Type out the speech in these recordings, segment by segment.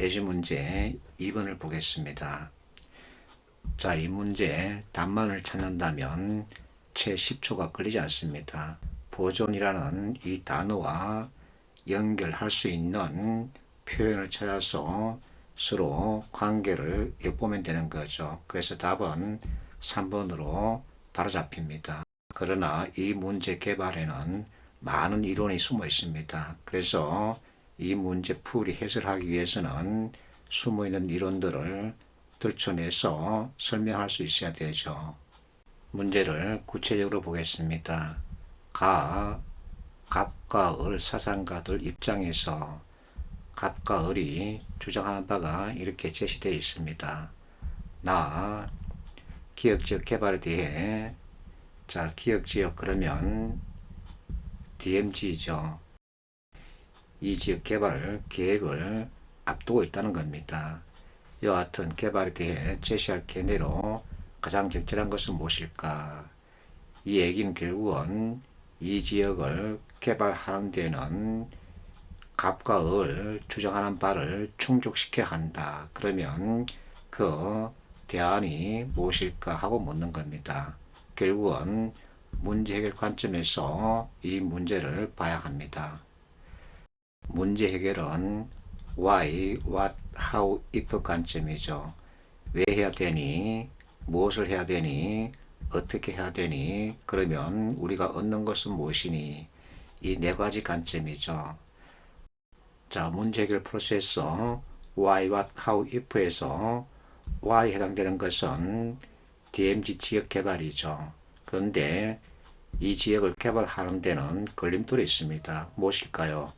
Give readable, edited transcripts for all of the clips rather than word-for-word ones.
예시 문제 2번을 보겠습니다. 자, 이 문제 답만을 찾는다면 채 10초가 걸리지 않습니다. 보존이라는 이 단어와 연결할 수 있는 표현을 찾아서 서로 관계를 엿보면 되는 거죠. 그래서 답은 3번으로 바로 잡힙니다. 그러나 이 문제 개발에는 많은 이론이 숨어 있습니다. 그래서 이 문제 풀이 해설하기 위해서는 숨어 있는 이론들을 들춰내서 설명할 수 있어야 되죠. 문제를 구체적으로 보겠습니다. 갑과 을 사상가들 입장에서 갑과 을이 주장하는 바가 이렇게 제시되어 있습니다. 기억지역 개발에 대해 기억지역 그러면 DMZ죠. 이 지역 개발 계획을 앞두고 있다는 겁니다. 이와 같은 개발에 대해 제시할 견해로 가장 적절한 것은 무엇일까? 이 얘기는 결국은 이 지역을 개발하는 데는 갑과 을 주장하는 바를 충족시켜야 한다. 그러면 그 대안이 무엇일까 하고 묻는 겁니다. 결국은 문제 해결 관점에서 이 문제를 봐야 합니다. 문제 해결은 why, what, how, if 관점이죠. 왜 해야 되니? 무엇을 해야 되니? 어떻게 해야 되니? 그러면 우리가 얻는 것은 무엇이니? 이 네 가지 관점이죠. 자, 문제 해결 프로세서 why, what, how, if에서 why 해당되는 것은 DMZ 지역 개발이죠. 그런데 이 지역을 개발하는 데는 걸림돌이 있습니다. 무엇일까요?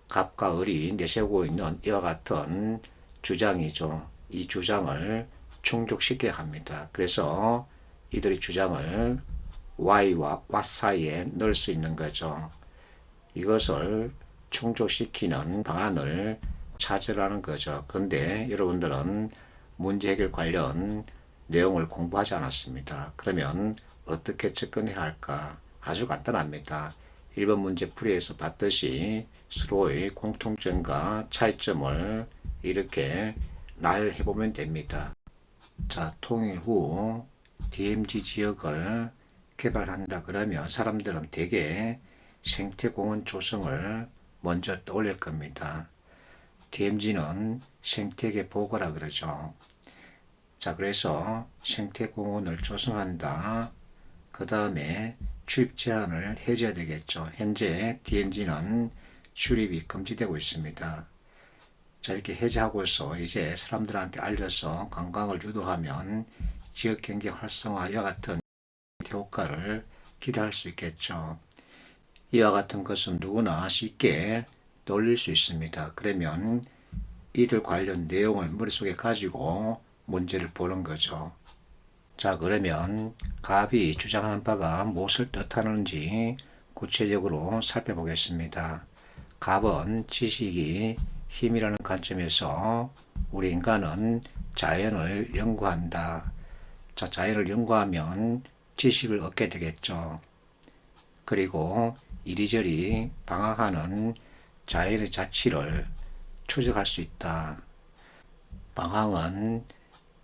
갑과 을이 내세우고 있는 이와 같은 주장이죠. 이 주장을 충족시켜야 합니다. 그래서 이들의 주장을 Y와 What 사이에 넣을 수 있는 거죠. 이것을 충족시키는 방안을 찾으라는 거죠. 그런데 여러분들은 문제 해결 관련 내용을 공부하지 않았습니다. 그러면 어떻게 접근해야 할까? 아주 간단합니다. 1번 문제 풀이에서 봤듯이 서로의 공통점과 차이점을 이렇게 나열해 보면 됩니다. 자, 통일 후 DMZ 지역을 개발한다 그러면 사람들은 대개 생태공원 조성을 먼저 떠올릴 겁니다. DMZ는 생태계 보호라 그러죠. 자, 그래서 생태공원을 조성한다. 그 다음에 출입 제한을 해줘야 되겠죠. 현재 DMZ는 출입이 금지되고 있습니다. 자, 이렇게 해제하고서 이제 사람들한테 알려서 관광을 유도하면 지역 경제 활성화와 같은 효과를 기대할 수 있겠죠. 이와 같은 것은 누구나 쉽게 놀릴 수 있습니다. 그러면 이들 관련 내용을 머릿속에 가지고 문제를 보는 거죠. 자, 그러면 갑이 주장하는 바가 무엇을 뜻하는지 구체적으로 살펴보겠습니다. 갑은 지식이 힘이라는 관점에서 우리 인간은 자연을 연구한다. 자, 자연을 연구하면 지식을 얻게 되겠죠. 그리고 이리저리 방황하는 자연의 자취를 추적할 수 있다. 방황은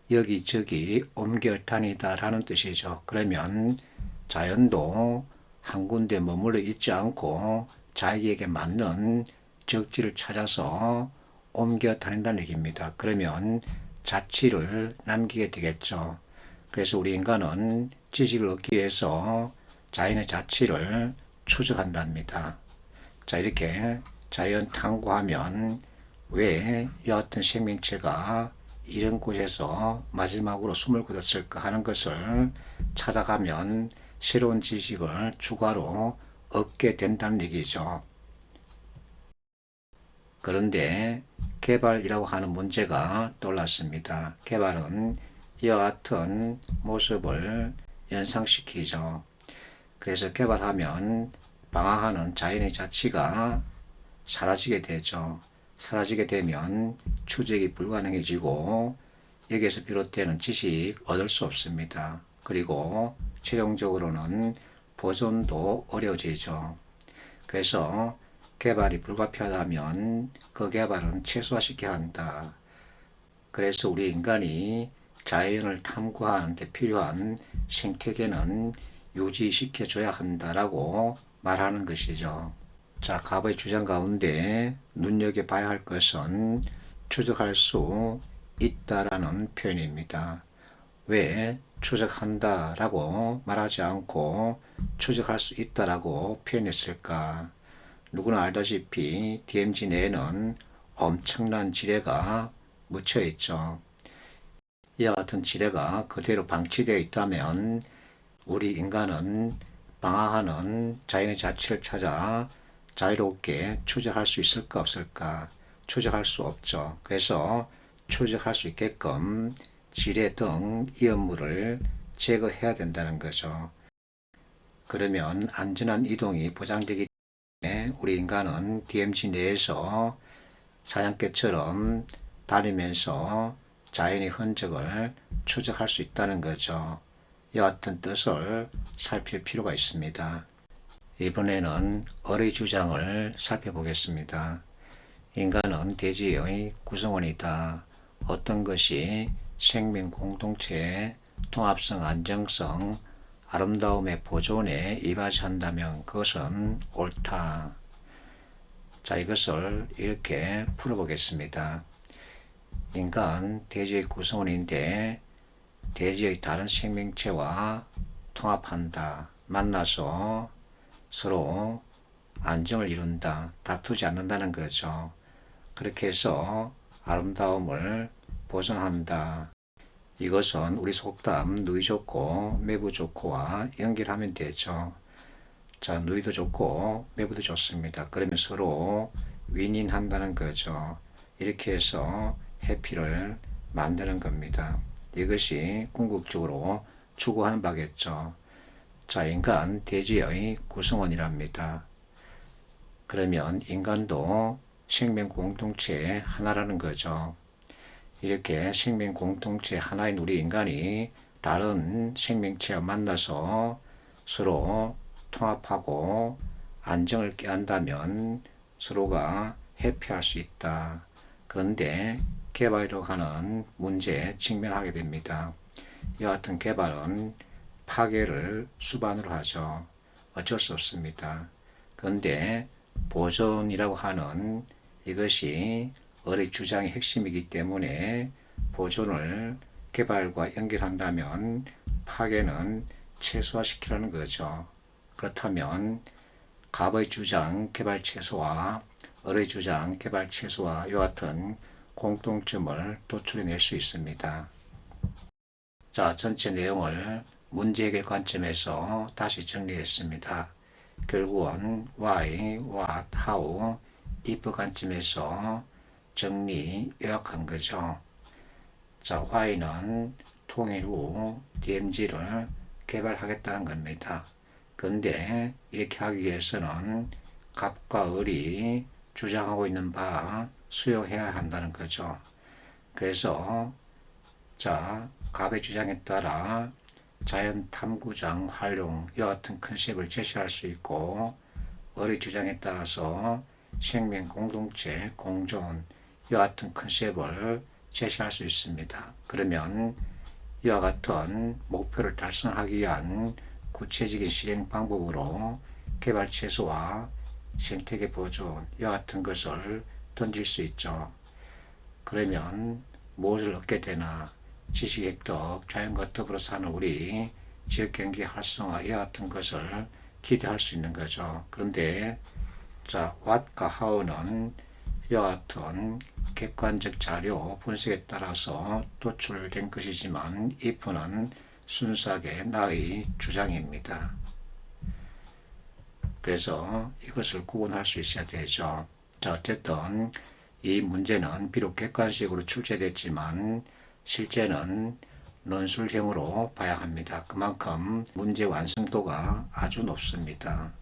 여기저기 옮겨 다니다 라는 뜻이죠. 그러면 자연도 한 군데 머물러 있지 않고 자기에게 맞는 적지를 찾아서 옮겨 다닌다는 얘기입니다. 그러면 자취를 남기게 되겠죠. 그래서 우리 인간은 지식을 얻기 위해서 자연의 자취를 추적한답니다. 자, 이렇게 자연 탐구하면 왜 여하튼 생명체가 이런 곳에서 마지막으로 숨을 거뒀을까 하는 것을 찾아가면 새로운 지식을 추가로 얻게 된다는 얘기죠. 그런데 개발이라고 하는 문제가 떠올랐습니다. 개발은 이와 같은 모습을 연상시키죠. 그래서 개발하면 방황하는 자연의 자치가 사라지게 되죠. 사라지게 되면 추적이 불가능해지고 여기에서 비롯되는 지식 얻을 수 없습니다. 그리고 최종적으로는 보존도 어려워지죠. 그래서 개발이 불가피하다면 그 개발은 최소화시켜야 한다. 그래서 우리 인간이 자연을 탐구하는 데 필요한 생태계는 유지시켜줘야 한다라고 말하는 것이죠. 자, 갑의 주장 가운데 눈여겨봐야 할 것은 추적할 수 있다라는 표현입니다. 왜 추적한다라고 말하지 않고 추적할 수 있다라고 표현했을까? 누구나 알다시피 DMZ 내에는 엄청난 지뢰가 묻혀 있죠. 이와 같은 지뢰가 그대로 방치되어 있다면 우리 인간은 방황하는 자연의 자취를 찾아 자유롭게 추적할 수 있을까 없을까? 추적할 수 없죠. 그래서 추적할 수 있게끔 지뢰 등 위험물을 제거해야 된다는 거죠. 그러면 안전한 이동이 보장되기 때문에 우리 인간은 DMZ 내에서 사냥개처럼 다니면서 자연의 흔적을 추적할 수 있다는 거죠. 이와 같은 뜻을 살필 필요가 있습니다. 이번에는 어의 주장을 살펴보겠습니다. 인간은 대지의 구성원이다. 어떤 것이 생명 공동체의 통합성, 안정성, 아름다움의 보존에 이바지한다면 그것은 옳다. 자, 이것을 이렇게 풀어보겠습니다. 인간 대지의 구성원인데 대지의 다른 생명체와 통합한다. 만나서 서로 안정을 이룬다. 다투지 않는다는 거죠. 그렇게 해서 아름다움을 보존한다. 이것은 우리 속담 누이 좋고 매부 좋고와 연결하면 되죠. 자, 누이도 좋고 매부도 좋습니다. 그러면 서로 윈윈한다는 거죠. 이렇게 해서 해피를 만드는 겁니다. 이것이 궁극적으로 추구하는 바겠죠. 자, 인간 대지의 구성원이랍니다. 그러면 인간도 생명 공동체의 하나라는 거죠. 이렇게 생명 공동체 하나인 우리 인간이 다른 생명체와 만나서 서로 통합하고 안정을 꾀한다면 서로가 회피할 수 있다. 그런데 개발이라고 하는 문제에 직면하게 됩니다. 이와 같은 개발은 파괴를 수반으로 하죠. 어쩔 수 없습니다. 그런데 보존이라고 하는 이것이 어의 주장의 핵심이기 때문에 보존을 개발과 연결한다면 파괴는 최소화시키라는 거죠. 그렇다면 갑의 주장 개발 최소화, 을의 주장 개발 최소화 이와 같은 공통점을 도출해낼 수 있습니다. 자, 전체 내용을 문제 해결 관점에서 다시 정리했습니다. 결국은 why, what, how, if 관점에서 정리, 요약한 거죠. 자, Y는 통일 후 DMZ를 개발하겠다는 겁니다. 근데 이렇게 하기 위해서는 갑과 을이 주장하고 있는 바 수용해야 한다는 거죠. 그래서 자, 갑의 주장에 따라 자연 탐구장 활용 이와 같은 컨셉을 제시할 수 있고 을의 주장에 따라서 생명 공동체 공존 이와 같은 컨셉을 제시할 수 있습니다. 그러면 이와 같은 목표를 달성하기 위한 구체적인 실행 방법으로 개발 최소화, 생태계 보존 이와 같은 것을 던질 수 있죠. 그러면 무엇을 얻게 되나? 지식 획득, 자연과 더불어 사는 우리 지역경제 활성화 이와 같은 것을 기대할 수 있는 거죠. 그런데 자, what과 how는 이와 같은 객관적 자료 분석에 따라서 도출된 것이지만 if는 순수하게 나의 주장입니다. 그래서 이것을 구분할 수 있어야 되죠. 자, 어쨌든 이 문제는 비록 객관식으로 출제됐지만 실제는 논술형으로 봐야 합니다. 그만큼 문제 완성도가 아주 높습니다.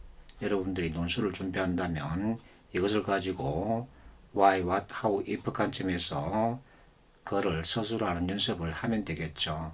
여러분들이 논술을 준비한다면 이것을 가지고 why, what, how, if 관점에서 그를 스스로 하는 연습을 하면 되겠죠.